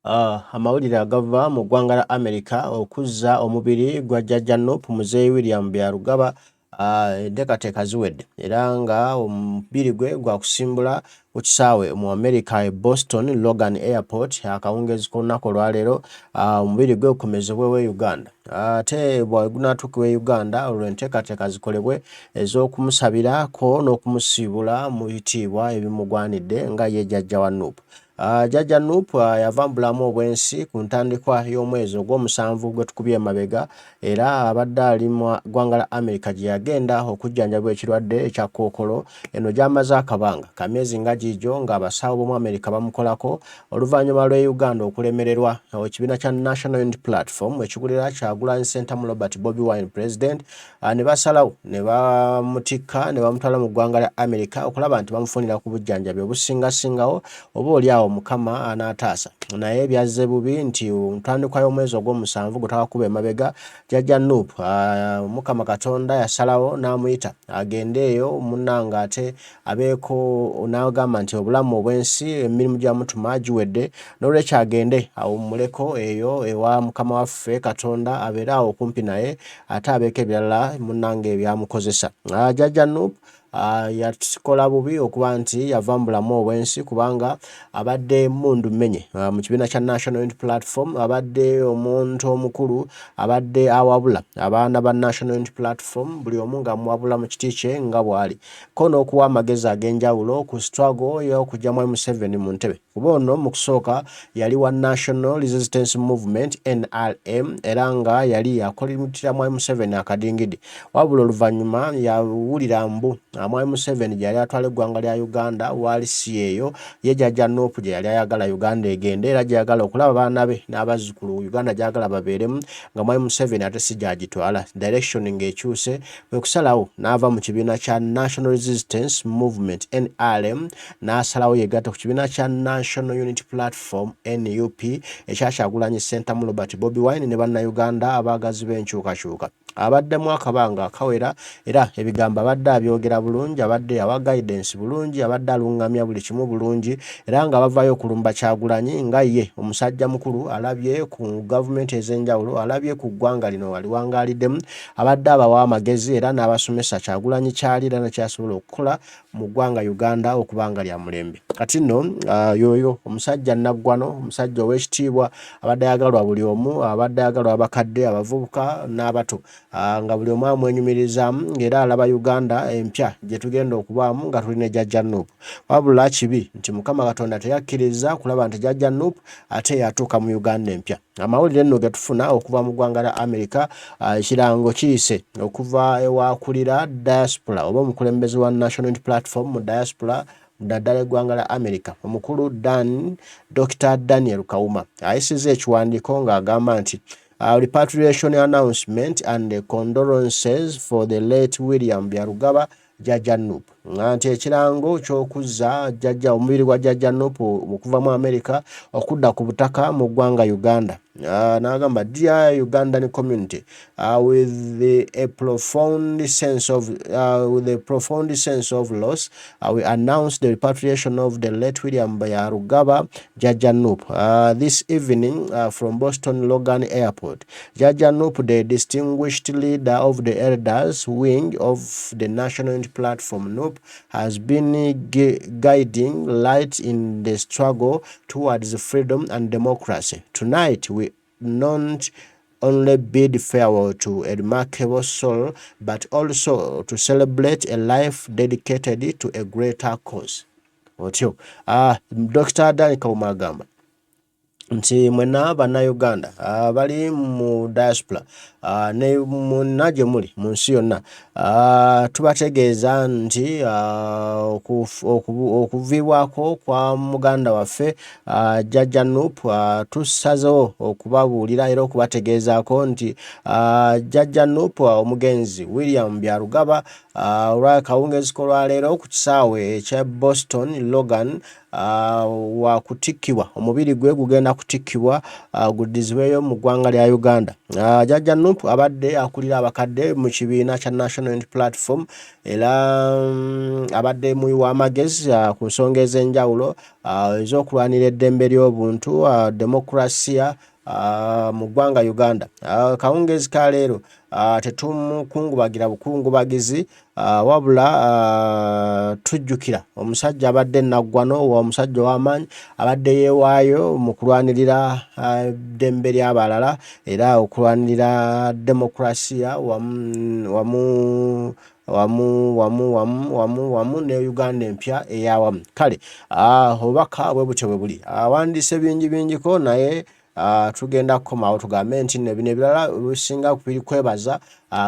Amawulire agava mu ggwanga la America okuzza omubiri gwa Jajja Nup muzeeyi William Byarugaba Enteka Teka Ziwede era nga omubiri gwe gwa kusimbula ku kisaawe mu America e Boston Logan Airport akawungeezi k'olunaku olwaleero omubiri gwe gukomezebwewo e Uganda ate bw'egunaatuukibwa e Uganda olwo enteekateeka zikolebwe ez'okumusabirako n'okumusiibula mu bitiibwa ebimugwanidde nga ye Jajja wa Nup. Jajja Nup yava mu bulamu obwensi ku ntandikwa y'omwezi ogw'omusanvu gwe tukubye emabega era abadde ali mu ggwanga la America gye yagenda okujjanjabwa ekirwadde ekya kkookolo eno gy'amaze akabanga kamyezi nga giigyo ng'abasawo b'omu America bamukolako oluvannyuma lw'e Uganda okulemererwa ekibiina kya National Unity Platform ekigulira Kyagulanyi Ssentamu Robert Bobi Wine President ne basalawo ne bamutikka ne bamutwala mu ggwanga lya America okulaba nti bamufunira ku bujjanjabi obusingasingawo oba oliawo Mukama anaataasa naye byazze bubi nti ntandikwa y'omwezi ogw'omusanvu gutakakuba emabega Jajja Nup Mukama Katonda yasalawo n'amuyita agende eyo munnanga ate abeeko n'agamba nti obulamu obwensi emirimu gy'amutuma giwedde n'olwekyo agende awummuleko eyo ewa Mukama waffe Katonda abeere awo okumpi naye ate abeeko ebirala munnanga ebyamukozesa. Jajja Nup yakola bubi okuba nti yava mu bulamu obwensi kubanga abadde mundu mmenye mu kibiina kya National Unity Platform abadde omuntu omukulu abadde awabula abaana ba National Unity Platform buli omu nga muwabula mu kiti kye nga bw'ali ko n'okuwa amagezi ag'enjawulo ku struggle y'okujja mu Museveni mu ntebe kuba ono mu kusooka yali wa National Resistance Movement NRM era nga yali yakolimitira mu Museveni akadingidi wabula oluvannyuma yawulira mbu Mwai Museveni gye yali atwala eggwanga lya Uganda waali si eyo ye Jajja Nup gye yali ayagala Uganda egende era gy'ayagala okulaba baana be n'abazzukulu Uganda gy'ayagala babeeremu nga Mwai Museveni ate si gy'agitwala direction ng'ekyuse kwe kusalawo n'ava mu kibiina kya National Resistance Movement NRM n'asalawo yegatta ku kibiina kya National Unity Platform NUP ekya Kyagulanyi Ssentamu Robert Bobi Wine ne bannayuganda abaagazi b'enkyukakyuka abaddemu akabanga akawera era ebigambo abadde abyogera bulungi abadde awa guidance bulungi abadde alungamya buli kimu bulungi era nga bavaayo okulumba Kyagulanyi nga ye omusajja mukulu alabye ku gavumenti ez'enjawulo alabye ku ggwanga lino wali wangaaliddemu abadde abawa amagezi era n'abasomesa Kyagulanyi kyali era nakyasobola okukola mu ggwanga Uganda okubanga lya mulembe kati nno yoyo omusajja naggwano omusajja ow'ekitiibwa abadde ayagalwa buli omu abadde ayagalwa abakadde abavubuka n'abato nga buli omu amwenyumirizaamu ng'era alaba Uganda empya gye tugenda okubaamu nga tulina Jajja Nup wabula kibi nti Mukama Katonda teyakkiriza kulaba nti Jajja Nup ate yatuuka mu Uganda empya amawulire nno ge tufuna okuva mu ggwanga la America ekirango kiyise okuva ewakulira diaspora oba omukulembeze wa National Unity Platform mu diaspora ddala eggwanga la America omukulu Dr. Daniel Kawuma ayisizza ekiwandiiko ng'agamba nti repatriation announcement and condolences for the late William Byarugaba Jajja Nup nti ekirango ky'okuzza Jajja omubiri gwa Jajja Nup okuva mu America okudda ku butaka mu ggwanga Uganda n'agamba dear Ugandan community with a profound sense of loss we announce the repatriation of the late William Byarugaba Jajja Nup this evening from Boston Logan Airport. Jajja Nup, the distinguished leader of the elders wing of the National Unity Platform Nup, has been guiding light in the struggle towards freedom and democracy. Tonight we not only bid farewell to a remarkable soul, but also to celebrate a life dedicated to a greater cause. Otyo, Dr. Daniel Kawuma agamba nti mwena bannayuganda bali mu diaspora ne munnaje muli mu nsi yonna tubategeeza nti okuviibwako kwa muganda waffe Jajja Nup tusazeewo okubabuulira era okubategeezaako nti Jajja Nup omugenzi William Byarugaba olwa kawungezi kolwa leero ku kisaawe ekya Boston Logan wa kutikkibwa omubiri gwe gugenda kutikkibwa guddizibweyo mu ggwanga lya Uganda. Jajja Nup abadde akulira abakadde mu kibiina kya National Unity Platform era abadde muyi w'amagezi ku nsonga ez'enjawulo ez'okulwanira eddembe ly'obuntu demokrasiya mu ggwanga Uganda. Kawungezi ka leero tetumukungubagira bukungubagizi wabula tujjukira omusajja abadde naggwano omusajja w'amaanyi abadde yeewaayo mu kulwanirira eddembe ly'abalala era okulwanirira demokrasiya wamu ne Uganda empya eyawamu. Kale obubaka bwe butyo bwe buli awandiise bingiko naye tugenda kukomawo tugambe nti bino ebirala bisinga kwebaza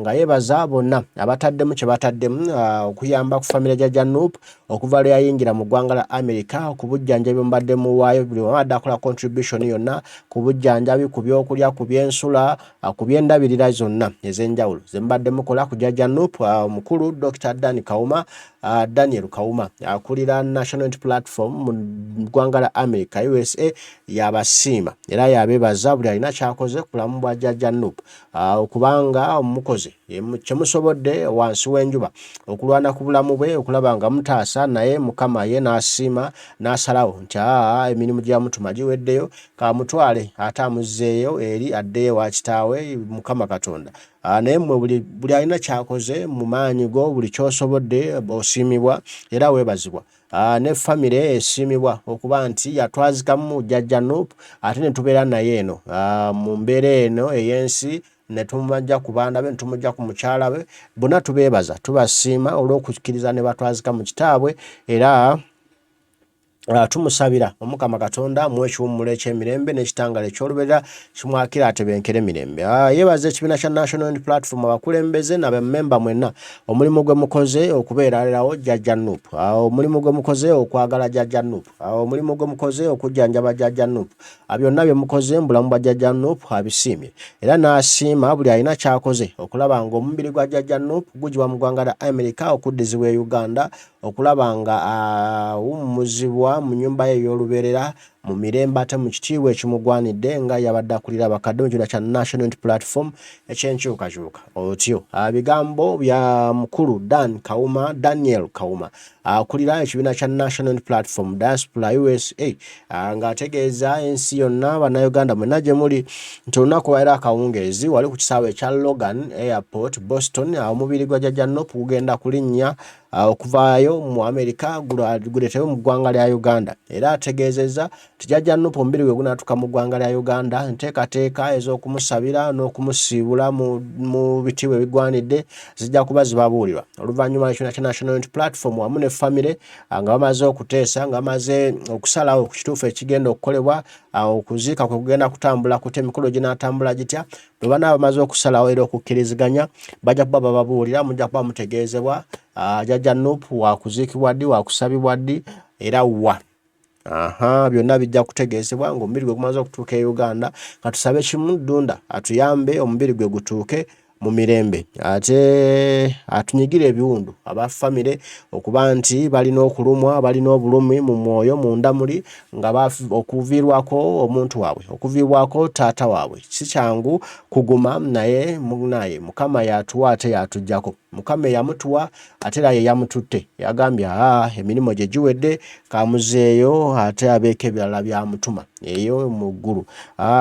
nga yebaza bonna abataddemu kye bataddemu okuyamba ku famire Jajja Nup okuva lwe yayingira mu ggwanga la America okubujjanjabi mubadde muwaayo buli wamu akola contribution yonna ku bujjanjabi ku byokulya ku byensula ku byendabirira zonna ez'enjawulo ze mubadde mukola ku Jajja Nup. Omukulu Dr. Daniel Kawuma akulira National Unity Platform mu ggwanga la America USA yabasiima era yabebaza buli alina kyakoze ku bulamu bwa Jajja Nup okubanga mukoze kyemusobodde wansi w'enjuba okulwana ku bulamu bwe okulaba nga mutaasa naye Mukama ye n'asiima n'asalawo nti emirimu gy'amutuma giweddeyo kamutwale ate amuzzeeyo eri addeyo wa kitaawe Mukama Katonda. Naye mmwe buli alina kyakoze mu maanyi go buli kyosobodde osiimibwa era weebazibwa. Ne famire esiimibwa okuba nti yatwazikamu Jajja Nup ate ne tubeera naye eno mu mbeera eno ey'ensi ne tumujja ku baana be ne tumujja ku mukyala we bonna tubeebaza tubasiima olw'okukkiriza ne batwazika mu kitaabwe era tumusabira Omukama Katonda mu ekiwummulo eky'emirembe n'ekitangala eky'olubeerera kimwakira atebenkere emirembe. Yeebaza ekibiina kya National Unity Platform abakulembeze n'abamemba mwenna omulimu gwe mukoze okubeererawo Jajja Nup, omulimu gwe mukoze okwagala Jajja Nup, omulimu gwe mukoze okujjanjaba Jajja Nup, byonna bye mukoze mu bulamu bwa Jajja Nup abisiimye era n'asiima buli alina kyakoze okulaba nga omubiri gwa Jajja Nup gugiwa mu ggwanga lya America okuddizibwa e Uganda okulaba nga awummuzibwa mu nyumba ye ey'olubeerera mu mirembe ate mu kitiibwa ekimugwanidde nga yabadde akulira abakadde mu kibiina kya National Unity Platform ekyenkyukakyuka. Otyo bigambo bya mukulu Daniel Kawuma akulira ekibiina kya National Unity Platform Diaspora USA ng'ategeeza ensi yonna bannayuganda mwenna gye muli nti olunaku lwaleero akawungeezi wali ku kisaawe ekya Logan Airport Boston omubiri gwa Jajja Nup gugenda kulinnya okuvaayo mu America guleeteyo mu ggwanga lya Uganda era ategeezezza nti Jajja Nup omubiri gwe gunaatuuka mu ggwanga lya Uganda enteekateeka ez'okumusabira n'okumusiibula mu bitiibwa ebigwanidde zijja kuba zibabuulirwa oluvannyuma lw'ekibiina kya National Unity Platform wamu ne famire nga bamaze okuteesa nga bamaze okusalawo ku kituufu ekigenda okukolebwa okuziika kwe kugenda kutambula kutya emikolo ginaatambula gitya bwe banaaba bamaze okusalawo era okukkiriziganya bajja kuba bababuulira mujja kuba mutegeezebwa Jajja Nup wakuziikibwa ddi wakusabibwa ddi era wa byonna bijja kutegeezebwa ng'omubiri gwe gumaze okutuuka e Uganda nga tusabe kimu Ddunda atuyambe omubiri gwe gutuuke mu mirembe ate atunyigire ebiwundu aba famire okuba nti balina okulumwa balina obulumi mu mwoyo munda muli nga okuviirwako omuntu waabwe okuviirwako taata waabwe si kyangu kuguma naye Mukama yatuwa ate yatujjako Mukama yamutuwa ate era ye yamututte yagambye emirimu gye giwedde kamuzeeyo ate abeeko ebirala byamutuma eyo mu ggulu.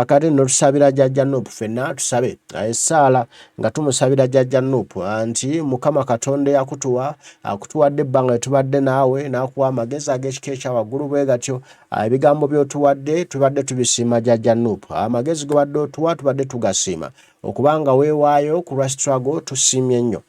Kati nno tusabira Jajja Nup ffenna tusabe essaala nga tumusabira Jajja Nup nti Mukama Katonda yakutuwa akutuwadde ebbanga tubadde naawe n'akuwa amagezi ag'ekika ekya waggulu bwe gatyo ebigambo by'otuwadde tubadde tubisiima Jajja Nup amagezi ge badde otuwa tubadde tugasiima okubanga weewaayo ku lwa struggle tusiimye nnyo.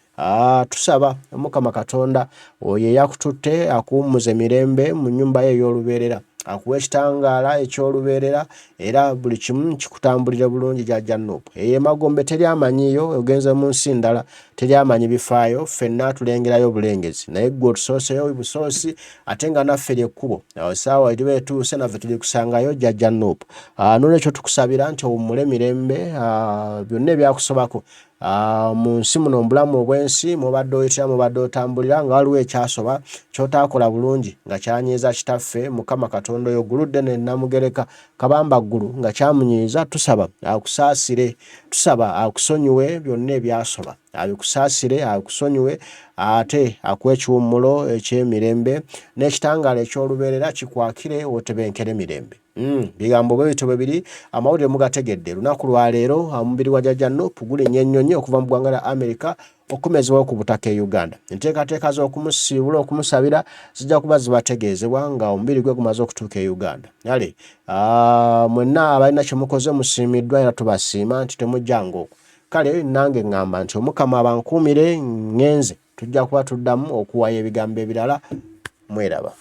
Tusaba Mukama Katonda oyo eyakututte akuwummuza emirembe mu nnyumba ye ey'olubeerera akuwa ekitangaala eky'olubeerera era buli kimu kikutambulire bulungi Jajja Nup emagombe teri amanyiyo ogenze mu nsi ndala teri amanyi bifaayo ffenna tulengerayo bulengezi naye ggwe otusooseyo busoosi ate nga naffe lyekkubo essaawa eriba etuuse naffe tuli kusangayo Jajja Nup n'olwekyo tukusabira nti owummule emirembe byonna ebyakusobako mu nsi muno obulamu obw'ensi mubadde oyitira mubadde otambulira nga waliwo ekyasoba kyotaakola bulungi nga kyanyiiza kitaffe Mukama Katonda oyo guludde ne Namugereka kabamba ggulu nga kyamunyiiza tusaba akusaasire tusaba akusonyiwe byonna ebyasoba abikusaasire akusonyiwe ate akuwe ekiwummulo eky'emirembe n'ekitangaala eky'olubeerera kikwakire otebenkere mirembe. Bigambo bwe bityo bibiri amawulire mugategedde lunaku lwa leero Omubiri Gwa Jajja Nup gulinnya ennyonyi okuva mu ggwanga lya Amerika okumezebwayo ku butaka e Uganda. Enteekateeka z'okumusiibula okumusabira zijja kuba zibategeezebwa nga omubiri gwe gumaze okutuuka e Uganda. Yale mwenna abalina kye mukoze musiimiddwa era tubasiima nti temujjanga okwo. Kale nange ngamba nti Omukama abankuumire ngenze tujja kuba tuddamu okuwaya ebigambo ebirala mweraba.